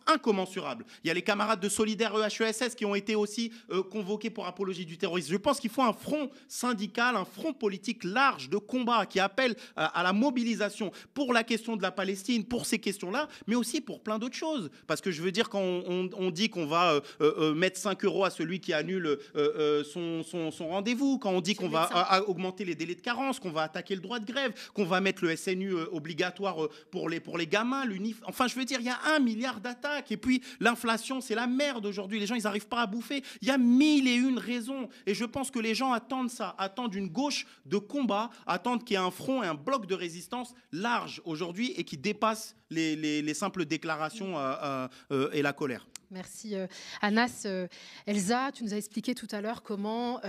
incommensurables. Il y a les camarades de Solidaire EHESS qui ont été aussi convoqués pour apologie du terrorisme. Je pense qu'il faut un front syndical, un front politique large de combat qui appelle à la mobilisation pour la question de la Palestine, pour ces questions-là, mais aussi pour plein d'autres choses. Parce que je veux dire, quand on dit qu'on va mettre 5 € à celui qui annule son rendez-vous, quand on dit qu'on va augmenter les délais de carence, qu'on va attaquer le droit de grève, qu'on va mettre le SNU obligatoire pour les gamins, enfin je veux dire, il y a 1 milliard d'attaques, et puis l'inflation c'est la merde aujourd'hui, les gens ils n'arrivent pas à bouffer, il y a 1001 raisons, et je pense que les gens attendent ça, attendent une gauche de combat, attendent qu'il y ait un front et un bloc de résistance large aujourd'hui et qui dépasse les simples déclarations et la colère. Merci Anas. Elsa, tu nous as expliqué tout à l'heure comment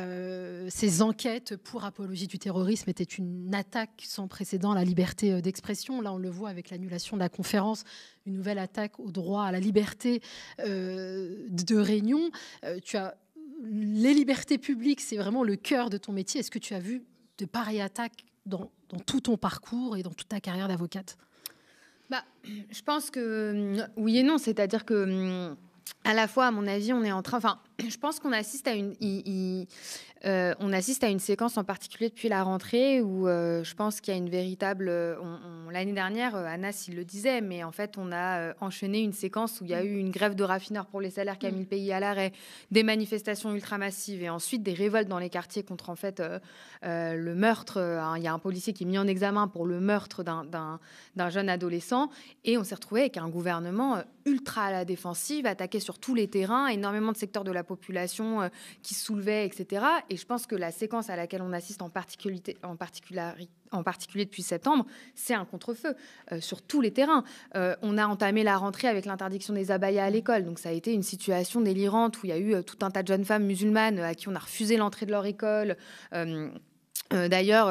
ces enquêtes pour apologie du terrorisme étaient une attaque sans précédent à la liberté d'expression. Là, on le voit avec l'annulation de la conférence, une nouvelle attaque au droit à la liberté de réunion. Les libertés publiques, c'est vraiment le cœur de ton métier. Est-ce que tu as vu de pareilles attaques dans tout ton parcours et dans toute ta carrière d'avocate ? Je pense que oui et non, c'est-à-dire que à la fois, à mon avis, on est en train... Enfin, je pense qu'on assiste à une séquence en particulier depuis la rentrée où je pense qu'il y a une véritable... l'année dernière, Anas, il le disait, mais en fait, on a enchaîné une séquence où il y a eu une grève de raffineurs pour les salaires qui a mis le pays à l'arrêt, des manifestations ultramassives et ensuite des révoltes dans les quartiers contre, en fait, le meurtre. Il y a un policier qui est mis en examen pour le meurtre d'un jeune adolescent et on s'est retrouvé avec un gouvernement ultra à la défensive, attaqué sur tous les terrains, énormément de secteurs de la population qui se soulevaient, etc. Et je pense que la séquence à laquelle on assiste en particulier depuis septembre, c'est un contre-feu sur tous les terrains. On a entamé la rentrée avec l'interdiction des abayas à l'école. Donc ça a été une situation délirante où il y a eu tout un tas de jeunes femmes musulmanes à qui on a refusé l'entrée de leur école. D'ailleurs,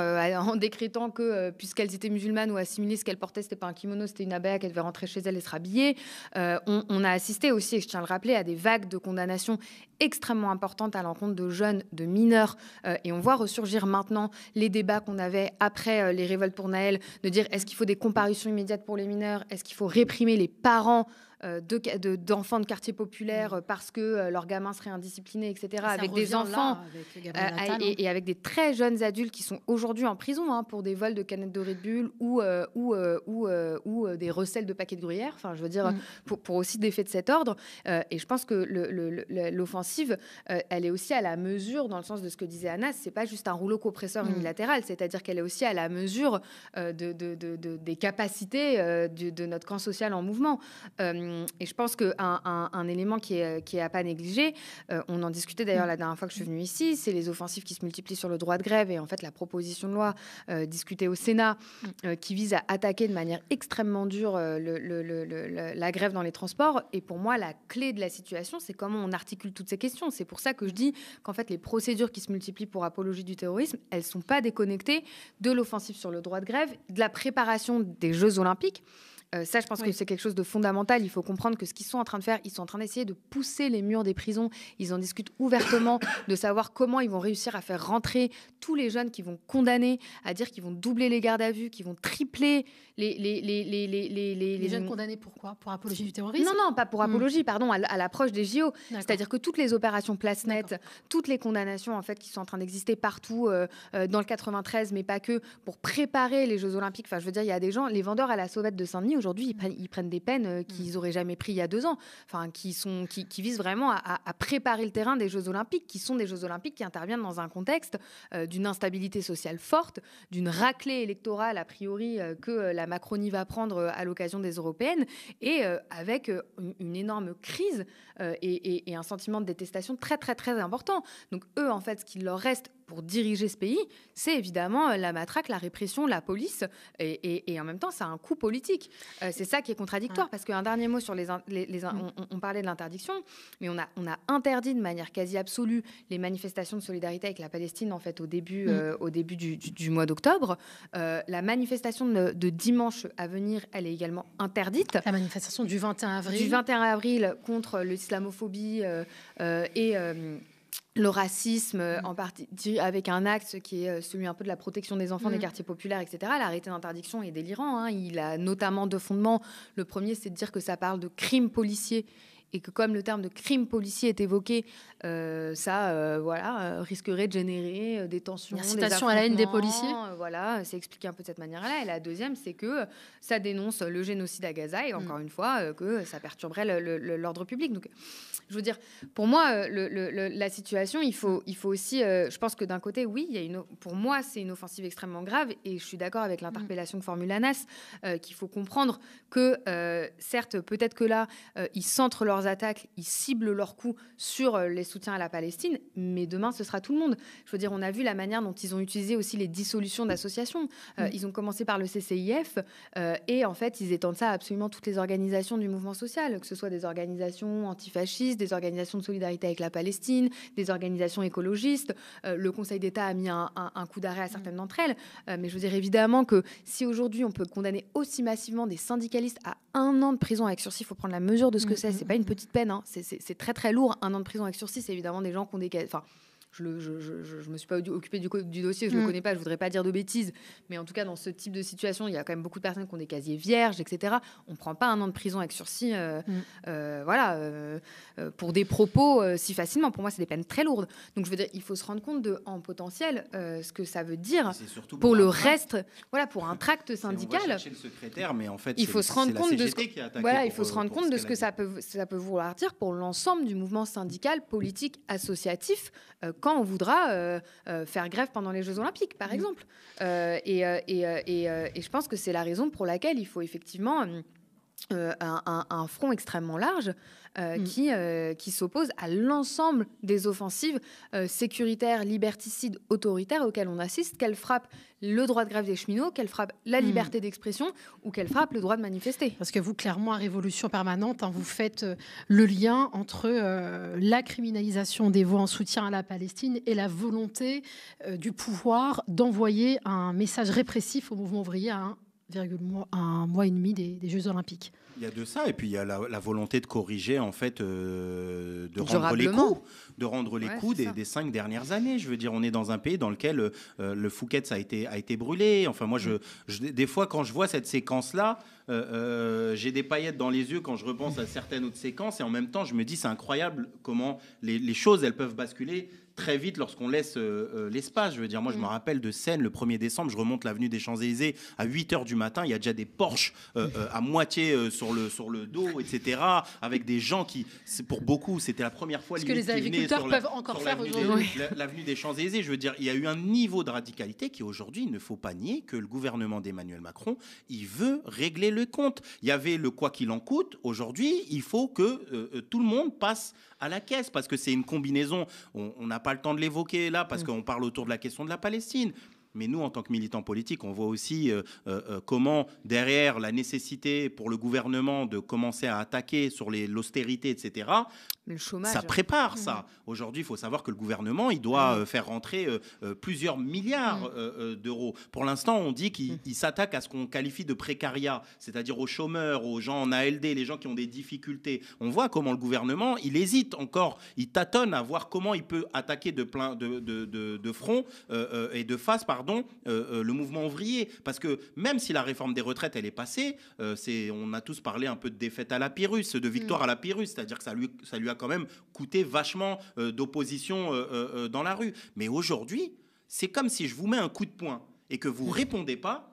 en décrétant que, puisqu'elles étaient musulmanes ou assimilées, ce qu'elles portaient, c'était pas un kimono, c'était une abaya, qu'elles devaient rentrer chez elles et se rhabiller. On a assisté aussi, et je tiens à le rappeler, à des vagues de condamnations extrêmement importantes à l'encontre de jeunes, de mineurs. Et on voit ressurgir maintenant les débats qu'on avait après les révoltes pour Naël, de dire est-ce qu'il faut des comparutions immédiates pour les mineurs, est-ce qu'il faut réprimer les parents d'enfants de quartiers populaires parce que leurs gamins seraient indisciplinés, etc., avec des enfants et avec des très jeunes adultes qui sont aujourd'hui en prison pour des vols de canettes de Red Bull ou des recels de paquets de gruyère, enfin, je veux dire, pour aussi des faits de cet ordre. Et je pense que l'offensive offensive, elle est aussi à la mesure, dans le sens de ce que disait Anas, c'est pas juste un rouleau compresseur unilatéral, c'est-à-dire qu'elle est aussi à la mesure des capacités de notre camp social en mouvement. Et je pense qu'un élément qui est à pas négliger, on en discutait d'ailleurs la dernière fois que je suis venue ici, c'est les offensives qui se multiplient sur le droit de grève et en fait la proposition de loi discutée au Sénat qui vise à attaquer de manière extrêmement dure la grève dans les transports. Et pour moi, la clé de la situation, c'est comment on articule toutes ces questions. C'est pour ça que je dis qu'en fait, les procédures qui se multiplient pour apologie du terrorisme, elles ne sont pas déconnectées de l'offensive sur le droit de grève, de la préparation des Jeux Olympiques. Ça, je pense que c'est quelque chose de fondamental. Il faut comprendre que ce qu'ils sont en train de faire, ils sont en train d'essayer de pousser les murs des prisons. Ils en discutent ouvertement de savoir comment ils vont réussir à faire rentrer tous les jeunes qui vont condamner, à dire qu'ils vont doubler les gardes à vue, qu'ils vont tripler les jeunes condamnés pour quoi? Pour apologie du terrorisme? Non, pas pour apologie, pardon, à l'approche des JO. C'est-à-dire que toutes les opérations place nette, toutes les condamnations en fait qui sont en train d'exister partout dans le 93, mais pas que, pour préparer les Jeux Olympiques. Enfin, je veux dire, il y a des gens, les vendeurs à la sauvette de Saint-Denis aujourd'hui, ils prennent des peines qu'ils n'auraient jamais pris il y a 2 ans. Enfin, qui visent vraiment à préparer le terrain des Jeux Olympiques, qui sont des Jeux Olympiques qui interviennent dans un contexte d'une instabilité sociale forte, d'une raclée électorale a priori que la Macronie va prendre à l'occasion des européennes, et avec une énorme crise et un sentiment de détestation très très très important. Donc eux, en fait, ce qu'il leur reste pour diriger ce pays, c'est évidemment la matraque, la répression, la police, et en même temps, ça a un coût politique. C'est ça qui est contradictoire, parce qu'un dernier mot sur on parlait de l'interdiction, mais on a interdit de manière quasi absolue les manifestations de solidarité avec la Palestine, en fait, au début du mois d'octobre. La manifestation de dimanche à venir, elle est également interdite. La manifestation du 21 avril. Du 21 avril contre l'islamophobie et le racisme, en partie avec un axe qui est celui un peu de la protection des enfants des quartiers populaires, etc. L'arrêté d'interdiction est délirant. Il a notamment 2 fondements. Le premier, c'est de dire que ça parle de crimes policiers et que comme le terme de crime policier est évoqué, ça risquerait de générer des tensions, des incitation à la haine des policiers. Voilà, c'est expliqué un peu de cette manière-là. Et la deuxième, c'est que ça dénonce le génocide à Gaza et encore une fois, que ça perturberait l'ordre public. Donc, je veux dire, pour moi, la situation, il faut aussi... je pense que d'un côté, oui, pour moi, c'est une offensive extrêmement grave et je suis d'accord avec l'interpellation que formule Anas, qu'il faut comprendre que, certes, peut-être que là, ils centrent leurs attaques, ils ciblent leurs coups sur les soutiens à la Palestine, mais demain, ce sera tout le monde. Je veux dire, on a vu la manière dont ils ont utilisé aussi les dissolutions d'associations. Ils ont commencé par le CCIF et en fait, ils étendent ça à absolument toutes les organisations du mouvement social, que ce soit des organisations antifascistes, des organisations de solidarité avec la Palestine, des organisations écologistes. Le Conseil d'État a mis un coup d'arrêt à certaines d'entre elles. Mais je veux dire, évidemment que si aujourd'hui, on peut condamner aussi massivement des syndicalistes à 1 an de prison avec sursis, il faut prendre la mesure de ce que c'est pas une petite peine, hein. C'est très très lourd. 1 an de prison avec sursis, c'est évidemment des gens qui ont des... Enfin, je me suis pas occupée du dossier, je le connais pas, je voudrais pas dire de bêtises, mais en tout cas dans ce type de situation, il y a quand même beaucoup de personnes qui ont des casiers vierges, etc. On prend pas 1 an de prison avec sursis, pour des propos si facilement. Pour moi, c'est des peines très lourdes. Donc je veux dire, il faut se rendre compte en potentiel ce que ça veut dire pour le reste. Voilà, pour un tract syndical. On va chercher le secrétaire, mais en fait, il faut se rendre compte de ce que ça ça peut vouloir dire pour l'ensemble du mouvement syndical, politique, associatif. Quand on voudra faire grève pendant les Jeux Olympiques, par exemple. Et je pense que c'est la raison pour laquelle il faut effectivement un front extrêmement large qui s'oppose à l'ensemble des offensives sécuritaires, liberticides, autoritaires auxquelles on assiste, qu'elles frappent le droit de grève des cheminots, qu'elles frappent la liberté d'expression ou qu'elles frappent le droit de manifester. Parce que vous, clairement, à Révolution Permanente, vous faites le lien entre la criminalisation des voix en soutien à la Palestine et la volonté du pouvoir d'envoyer un message répressif au mouvement ouvrier à un mois et demi des Jeux Olympiques. Il y a de ça, et puis il y a la volonté de corriger, en fait, de rendre les coups des 5 dernières années. Je veux dire, on est dans un pays dans lequel le Fouquet a été brûlé. Enfin, moi, des fois, quand je vois cette séquence-là, j'ai des paillettes dans les yeux quand je repense à certaines autres séquences, et en même temps, je me dis, c'est incroyable comment les choses, elles peuvent basculer très vite lorsqu'on laisse l'espace. Je veux dire, moi, je me rappelle de scènes, le 1er décembre, je remonte l'avenue des Champs-Élysées à 8h du matin, il y a déjà des Porsche à moitié sur le dos, etc., avec des gens qui, pour beaucoup, c'était la première fois que les agriculteurs peuvent encore faire aujourd'hui. L'avenue des Champs-Élysées, je veux dire, il y a eu un niveau de radicalité qui, aujourd'hui, il ne faut pas nier que le gouvernement d'Emmanuel Macron, il veut régler le compte. Il y avait le quoi qu'il en coûte. Aujourd'hui, il faut que tout le monde passe à la caisse, parce que c'est une combinaison. On n'a pas le temps de l'évoquer là, parce qu'on parle autour de la question de la Palestine. Mais nous, en tant que militants politiques, on voit aussi comment, derrière la nécessité pour le gouvernement de commencer à attaquer sur l'austérité, etc., le chômage, ça prépare ça. Aujourd'hui, il faut savoir que le gouvernement, il doit faire rentrer plusieurs milliards d'euros. Pour l'instant, on dit qu'il s'attaque à ce qu'on qualifie de précariat, c'est-à-dire aux chômeurs, aux gens en ALD, les gens qui ont des difficultés. On voit comment le gouvernement, il hésite encore, il tâtonne à voir comment il peut attaquer de front et de face, le mouvement ouvrier. Parce que même si la réforme des retraites, elle est passée, on a tous parlé un peu de défaite à la Pyrrhus, de victoire à la Pyrrhus, c'est-à-dire que ça lui a quand même coûté vachement d'opposition dans la rue. Mais aujourd'hui, c'est comme si je vous mets un coup de poing et que vous répondez pas.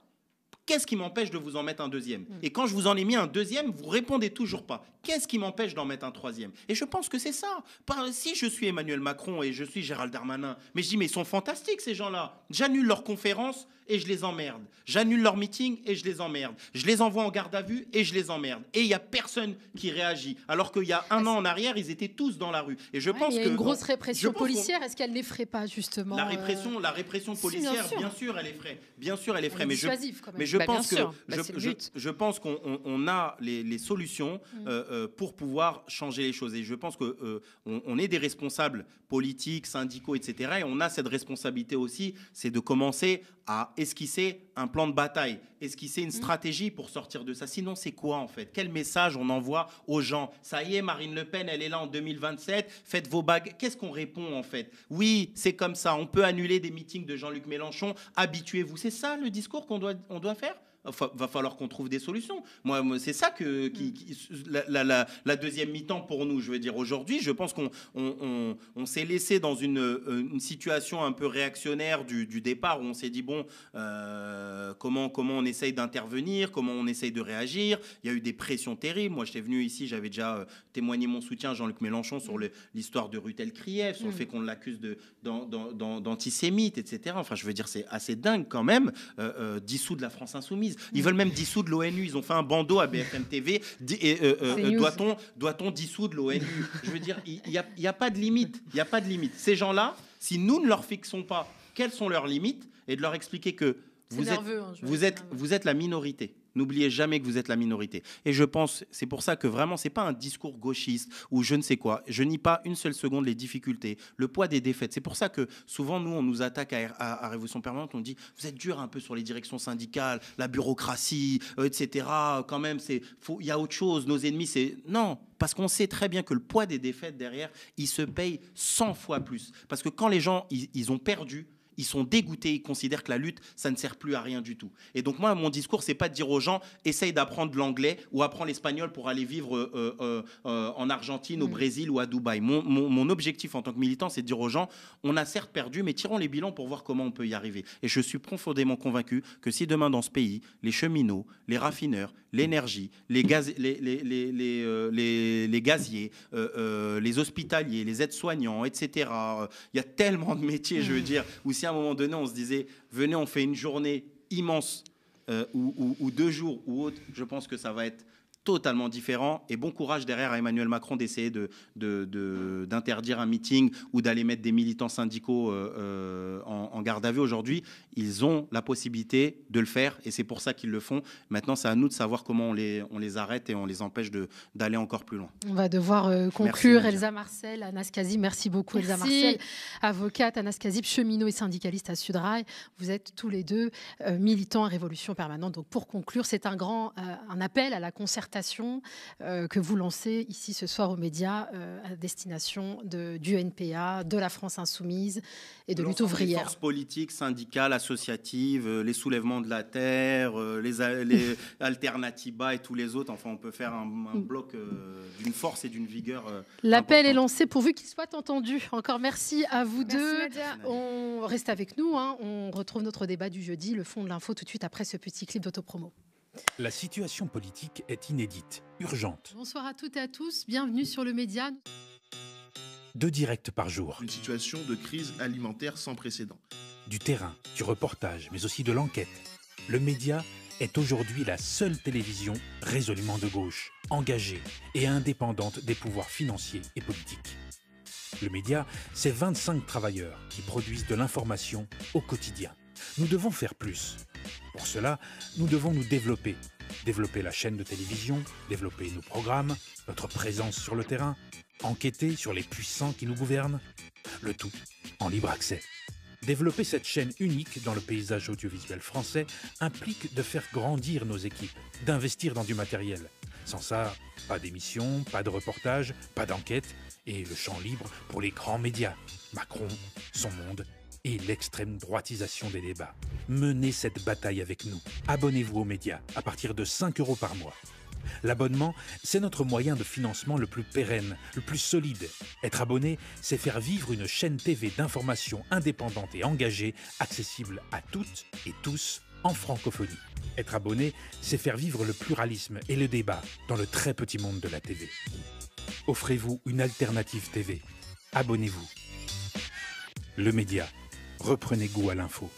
Qu'est-ce qui m'empêche de vous en mettre un deuxième? Et quand je vous en ai mis un deuxième, vous répondez toujours pas. Qu'est-ce qui m'empêche d'en mettre un troisième? Et je pense que c'est ça. Si je suis Emmanuel Macron et je suis Gérald Darmanin, mais je dis, mais ils sont fantastiques ces gens-là. J'annule leurs conférences et je les emmerde. J'annule leurs meetings et je les emmerde. Je les envoie en garde à vue et je les emmerde. Et il n'y a personne qui réagit. Alors qu'il y a un an en arrière, ils étaient tous dans la rue. Et je pense il y a une grosse répression policière. Est-ce qu'elle l'effraie pas, justement? La répression policière, bien sûr, elle effraie. Bien sûr, elle effraie. Mais je pense qu'on a les solutions pour pouvoir changer les choses. Et je pense qu'on est des responsables politiques, syndicaux, etc. Et on a cette responsabilité aussi, c'est de commencer à esquisser un plan de bataille, esquisser une stratégie pour sortir de ça. Sinon, c'est quoi en fait? Quel message on envoie aux gens? Ça y est, Marine Le Pen, elle est là en 2027, faites vos bagues. Qu'est-ce qu'on répond en fait? Oui, c'est comme ça, on peut annuler des meetings de Jean-Luc Mélenchon, habituez-vous. C'est ça le discours qu'on doit faire? Va falloir qu'on trouve des solutions. Moi c'est ça la deuxième mi-temps pour nous. Je veux dire, aujourd'hui, je pense qu'on s'est laissé dans une situation un peu réactionnaire du départ, où on s'est dit, bon, comment on essaye d'intervenir, comment on essaye de réagir. Il y a eu des pressions terribles. Moi, j'étais venu ici, j'avais déjà témoigné mon soutien à Jean-Luc Mélenchon sur l'histoire de Rutel Krief, sur le fait qu'on l'accuse d'antisémite, etc. Enfin, je veux dire, c'est assez dingue quand même, dissoudre la France Insoumise. Ils veulent même dissoudre l'ONU. Ils ont fait un bandeau à BFM TV. Doit-on dissoudre l'ONU? Je veux dire, il n'y a pas de limite. Il n'y a pas de limite. Ces gens-là, si nous ne leur fixons pas quelles sont leurs limites, et de leur expliquer que vous êtes la minorité. N'oubliez jamais que vous êtes la minorité. Et je pense, c'est pour ça que vraiment, c'est pas un discours gauchiste ou je ne sais quoi. Je nie pas une seule seconde les difficultés, le poids des défaites. C'est pour ça que souvent, nous, on nous attaque à Révolution Permanente. On dit, vous êtes dur un peu sur les directions syndicales, la bureaucratie, etc. Quand même, il y a autre chose. Nos ennemis, c'est... Non, parce qu'on sait très bien que le poids des défaites derrière, il se paye 100 fois plus. Parce que quand les gens, ils ont perdu, ils sont dégoûtés, ils considèrent que la lutte, ça ne sert plus à rien du tout. Et donc moi, mon discours, c'est pas de dire aux gens, essaye d'apprendre l'anglais ou apprends l'espagnol pour aller vivre en Argentine, au Brésil ou à Dubaï. Mon objectif en tant que militant, c'est de dire aux gens, on a certes perdu, mais tirons les bilans pour voir comment on peut y arriver. Et je suis profondément convaincu que si demain dans ce pays, les cheminots, les raffineurs, l'énergie, les gaziers, les hospitaliers, les aides-soignants, etc. Il y a tellement de métiers, je veux dire, où si à un moment donné, on se disait, venez, on fait une journée immense ou 2 jours ou autre, je pense que ça va être totalement différent. Et bon courage derrière à Emmanuel Macron d'essayer d'interdire un meeting ou d'aller mettre des militants syndicaux en garde à vue. Aujourd'hui, ils ont la possibilité de le faire et c'est pour ça qu'ils le font. Maintenant, c'est à nous de savoir comment on les arrête et on les empêche d'aller encore plus loin. On va devoir conclure. Merci, Elsa Marcel, Anas Kazib, merci beaucoup. Elsa Marcel, avocate, Anas Kazib, cheminot et syndicaliste à Sudrail. Vous êtes tous les deux militants à Révolution Permanente. Donc pour conclure, c'est un appel à la concertation concertation que vous lancez ici ce soir aux médias à destination du NPA, de la France Insoumise et de Lutte ouvrière. Les forces politiques, syndicales, associatives, les soulèvements de la terre, les Alternatiba et tous les autres. Enfin, on peut faire un bloc d'une force et d'une vigueur. L'appel est lancé pourvu qu'il soit entendu. Encore merci à vous Merci, deux. Nadia. On reste avec nous. On retrouve notre débat du jeudi, le fond de l'info, tout de suite après ce petit clip d'autopromo. La situation politique est inédite, urgente. Bonsoir à toutes et à tous. Bienvenue sur le Média. 2 directs par jour. Une situation de crise alimentaire sans précédent. Du terrain, du reportage, mais aussi de l'enquête. Le Média est aujourd'hui la seule télévision résolument de gauche, engagée et indépendante des pouvoirs financiers et politiques. Le Média, c'est 25 travailleurs qui produisent de l'information au quotidien. Nous devons faire plus. Pour cela, nous devons nous développer. Développer la chaîne de télévision, développer nos programmes, notre présence sur le terrain, enquêter sur les puissants qui nous gouvernent, le tout en libre accès. Développer cette chaîne unique dans le paysage audiovisuel français implique de faire grandir nos équipes, d'investir dans du matériel. Sans ça, pas d'émissions, pas de reportages, pas d'enquête et le champ libre pour les grands médias, Macron, Son Monde et l'extrême droitisation des débats. Menez cette bataille avec nous. Abonnez-vous aux médias à partir de 5 € par mois. L'abonnement, c'est notre moyen de financement le plus pérenne, le plus solide. Être abonné, c'est faire vivre une chaîne TV d'information indépendante et engagée, accessible à toutes et tous en francophonie. Être abonné, c'est faire vivre le pluralisme et le débat dans le très petit monde de la TV. Offrez-vous une alternative TV. Abonnez-vous. Le Média. Reprenez goût à l'info.